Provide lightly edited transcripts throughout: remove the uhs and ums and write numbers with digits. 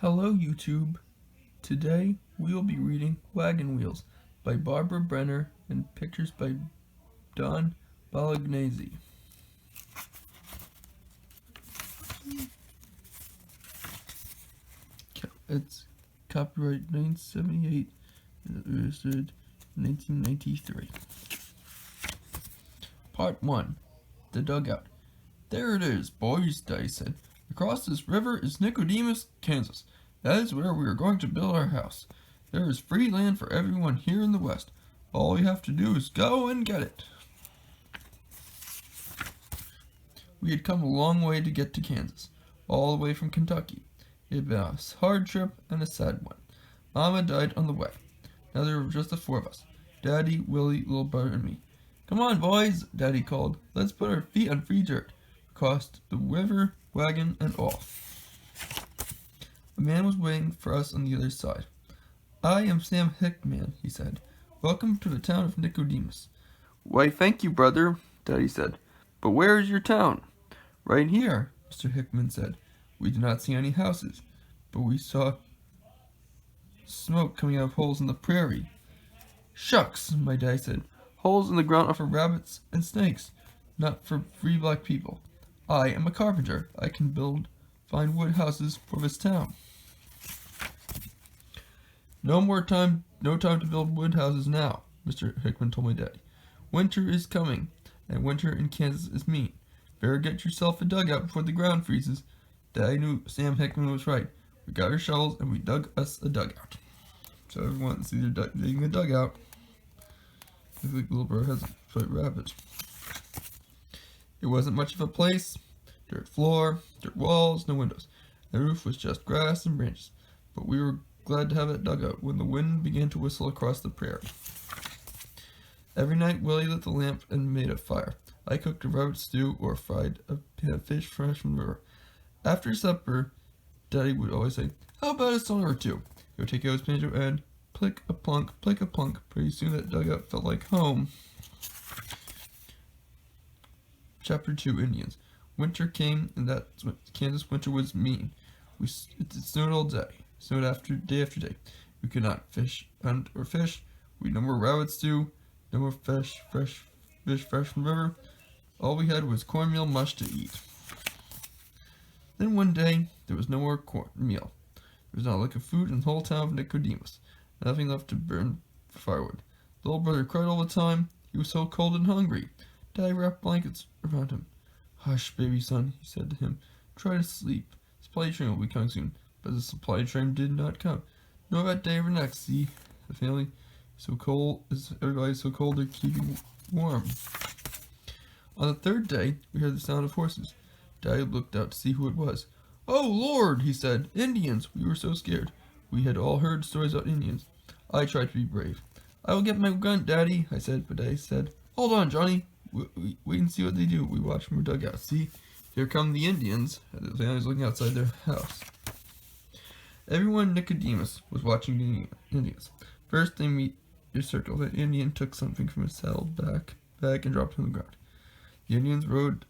Hello YouTube. Today we will be reading Wagon Wheels by Barbara Brenner and pictures by Don Bolognese. It's copyright 1978 and registered 1993. Part 1. The Dugout. There it is, boys, Daddy said. Across this river is Nicodemus, Kansas. That is where we are going to build our house. There is free land for everyone here in the West. All we have to do is go and get it. We had come a long way to get to Kansas, all the way from Kentucky. It had been a hard trip and a sad one. Mama died on the way. Now there were just the four of us, Daddy, Willie, little brother, and me. Come on, boys, Daddy called. Let's put our feet on free dirt. Crossed the river, wagon, and all. A man was waiting for us on the other side. I am Sam Hickman, he said. Welcome to the town of Nicodemus. Why, thank you, brother, Daddy said. But where is your town? Right here, Mr. Hickman said. We did not see any houses, but we saw smoke coming out of holes in the prairie. Shucks, my dad said. Holes in the ground are for rabbits and snakes, not for free black people. I am a carpenter. I can build fine wood houses for this town. No time to build wood houses now, Mr. Hickman told my daddy. Winter is coming, and winter in Kansas is mean. Better get yourself a dugout before the ground freezes. Daddy knew Sam Hickman was right. We got our shovels and we dug us a dugout. So everyone sees they're digging a dugout. Looks like little brother has a fight rabbit. It wasn't much of a place. Dirt floor, dirt walls, no windows. The roof was just grass and branches. But we were glad to have it dug out when the wind began to whistle across the prairie. Every night Willie lit the lamp and made a fire. I cooked a rabbit stew or fried a pan of fish fresh from the river. After supper, Daddy would always say, "How about a song or two?" He would take out his banjo and plick a plunk, plick a plunk. Pretty soon that dugout felt like home. Chapter 2, Indians. Winter came, and that Kansas winter was mean. It snowed all day. Snowed day after day. We could not hunt or fish. We had no more rabbit stew, no more fish fresh from the river. All we had was cornmeal mush to eat. Then one day, there was no more cornmeal. There was not a lick of food in the whole town of Nicodemus. Nothing left to burn for firewood. Little brother cried all the time. He was so cold and hungry. Daddy wrapped blankets around him. Hush, baby son, he said to him. Try to sleep. The supply train will be coming soon. But the supply train did not come. Nor that day or next. See, the family so cold, everybody's so cold they're keeping warm. On the third day, we heard the sound of horses. Daddy looked out to see who it was. Oh, Lord, he said. Indians. We were so scared. We had all heard stories about Indians. I tried to be brave. I will get my gun, Daddy, I said, but Daddy said, Hold on, Johnny. Wait and see what they do. We watched from our dugout. See, here come the Indians. The family was looking outside their house. Everyone in Nicodemus was watching the Indians. First, they meet their circle. The Indian took something from his saddlebag and dropped it on the ground. The Indians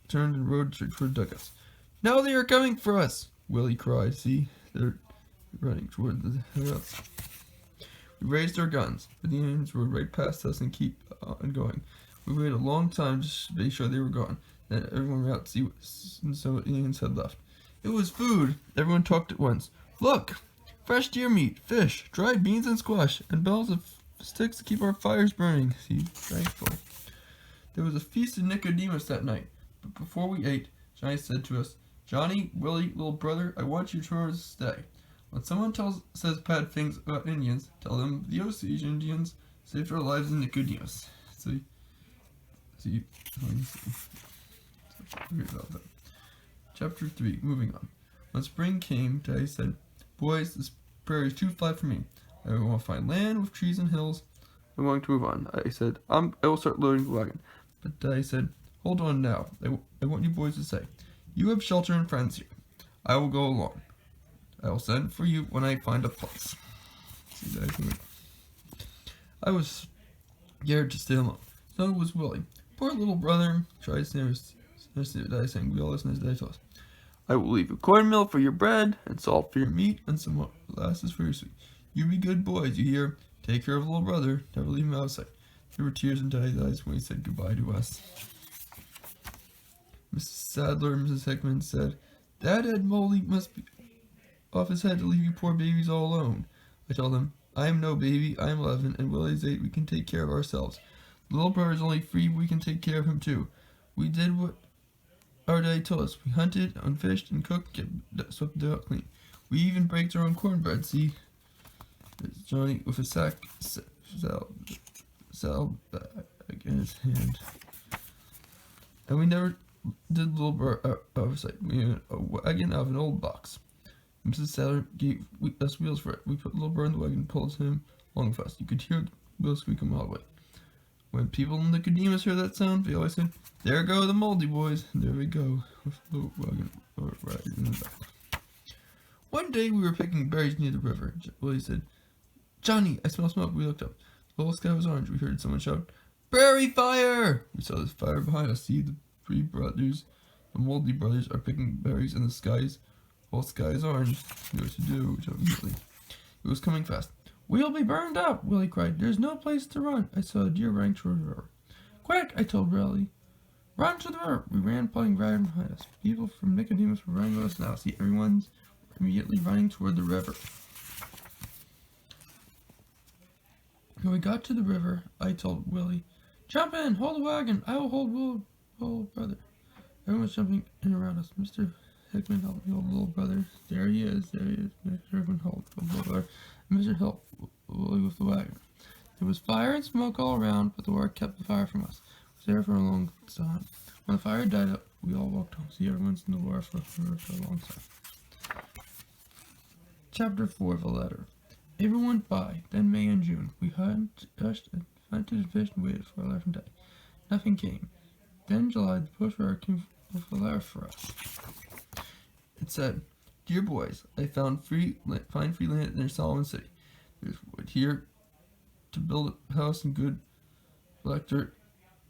turned and rode straight for the dugouts. Now they are coming for us! Willie cried. See, they're running toward the dugouts. We raised our guns, but the Indians rode right past us and keep on going. We waited a long time to be sure they were gone. Then everyone ran out to see what some of the Indians had left. It was food. Everyone talked at once. Look! Fresh deer meat, fish, dried beans and squash, and bales of sticks to keep our fires burning. See, thankful. There was a feast in Nicodemus that night, but before we ate, Johnny said to us, Johnny, Willie, little brother, I want you to stay. When someone says bad things about Indians, tell them the Osage Indians saved our lives in Nicodemus. See, about that. Chapter 3, moving on. When spring came, Daddy said, Boys, this prairie is too flat for me. I want to find land with trees and hills. I'm going to move on. I said, I will start loading the wagon. But Daddy said, Hold on now. I want you boys to say, You have shelter and friends here. I will go along. I will send for you when I find a place. See, I was scared to stay alone. So was Willie. Poor little brother tried to Daddy saying, we all listen as Daddy told us. I will leave a cornmeal for your bread, and salt for your meat, and some molasses for your sweet. You be good boys, you hear? Take care of little brother. Never leave him out of sight. There were tears in Daddy's eyes when he said goodbye to us. Mrs. Sadler and Mrs. Hickman said, "That Ed Moley must be off his head to leave you poor babies all alone." I told them, "I am no baby. I am 11, and Willie's 8. We can take care of ourselves. Little brother's only 3. We can take care of him too. We did what our daddy told us. We hunted, and fished, and cooked, swept the out clean. We even baked our own cornbread. See?" It's Johnny with a sack bag in his hand. And we never did little bird oversight. We had a wagon out of an old box. Mrs. Sadler gave us wheels for it. We put little bird in the wagon and pulled him along with us. You could hear the wheels squeak a mile away. When people in Nicodemus heard that sound, they always said, "There go the moldy boys." And there we go, with the wagon right in the back. One day we were picking berries near the river. Willie said, "Johnny, I smell smoke." We looked up. The whole sky was orange. We heard someone shout, "Prairie fire!" We saw this fire behind us. See, the 3 brothers, the moldy brothers, are picking berries in the skies. Whole sky is orange. We knew what to do. We jumped immediately. It was coming fast. "We'll be burned up!" Willie cried. "There's no place to run." I saw a deer running toward the river. "Quick!" I told Willie. "Run to the river!" We ran, pulling right behind us. People from Nicodemus were running with us now. See, everyone's immediately running toward the river. When we got to the river, I told Willie, "Jump in! Hold the wagon! I will hold little brother." Everyone was jumping in around us. Mr. Hickman helped me hold little brother. There he is. Mr. Hickman helped little brother. And Mr. helped Willie with the wagon. There was fire and smoke all around, but the work kept the fire from us. We was there for a long time. When the fire died out, we all walked home. See, everyone's in the water for a long time. Chapter 4 of a letter. April went by, then May and June. We hushed and hunted and fished and waited for a letter from Daddy. Nothing came. Then July, the postmaster came with a letter for us. It said, "Dear boys, I found free land near Solomon City. There's wood here to build a house and good collector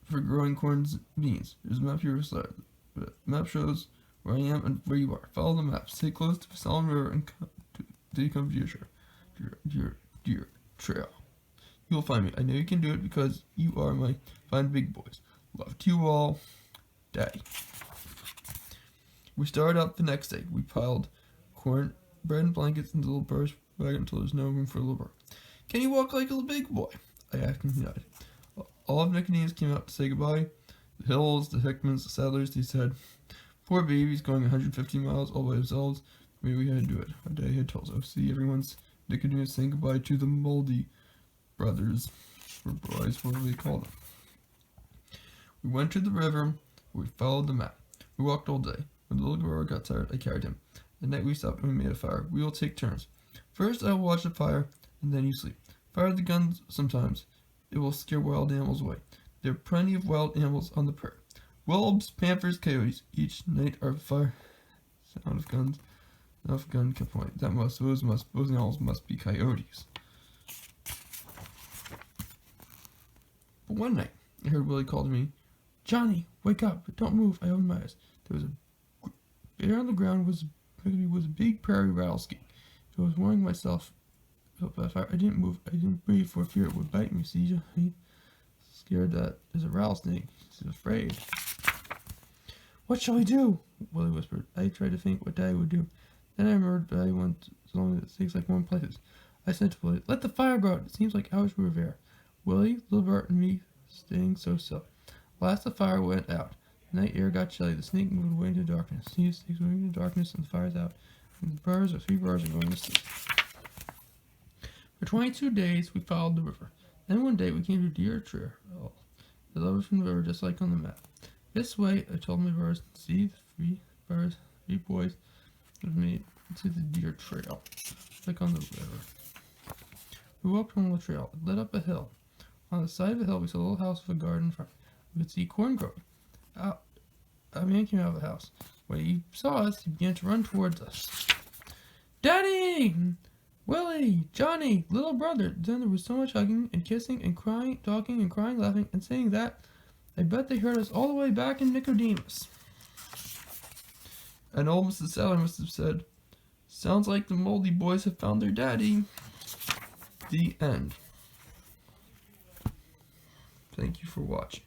for growing corn and beans. There's a map here. The map shows where I am and where you are. Follow the map. Stay close to the Solomon River and till you come to your trail. You will find me. I know you can do it because you are my fine big boys. Love to you all, Daddy." We started out the next day. We piled corn, bread, and blankets into the little bird's wagon until there was no room for a little bird. "Can you walk like a big boy?" I asked him. He nodded. All of Nicodemus came out to say goodbye. The Hills, the Hickmans, the Sadlers, they said, "Poor babies going 150 miles all by themselves. Maybe we had to do it." Our daddy had told us. See, everyone's Nicodemus saying goodbye to the moldy brothers, or boys, whatever they called them. We went to the river. We followed the map. We walked all day. When the little girl got tired, I carried him. At night we stopped and we made a fire. We will take turns. First I will watch the fire, and then you sleep. Fire the guns sometimes. It will scare wild animals away. There are plenty of wild animals on the prairie. Wolves, panthers, coyotes. Each night our fire sound of guns. Enough gun kept point. Those animals must be coyotes. But one night I heard Willie call to me, "Johnny, wake up! Don't move." I opened my eyes. There on the ground was a big prairie rattlesnake. I was warming myself up by the fire. I didn't move. I didn't breathe for fear it would bite me. See, Johnny? Scared that there's a rattlesnake. He's afraid. "What shall we do?" Willie whispered. I tried to think what Daddy would do. Then I remembered Daddy wants as long as it stinks like warm places. I said to Willie, "Let the fire go out. It seems like hours we were there." Willie, Little Bert, and me staying so still. Last the fire went out. The night air got chilly. The snake moved away into darkness. See, the snake's moving into darkness and the fire's out. And the birds, or 3 birds, are going to sleep. For 22 days, we followed the river. Then one day, we came to a deer trail. The levels from the river, just like on the map. This way, I told my birds, see, the 3 birds, 3 boys, with me to the deer trail, like on the river. We walked along the trail. It led up a hill. On the side of the hill, we saw a little house with a garden in front. We could see corn growing. A man came out of the house. When he saw us, he began to run towards us. "Daddy! Willie! Johnny! Little brother!" Then there was so much hugging and kissing and crying, talking and crying, laughing and saying that I bet they heard us all the way back in Nicodemus. And old Mrs. Sailor must have said, "Sounds like the Moldy Boys have found their daddy." The end. Thank you for watching.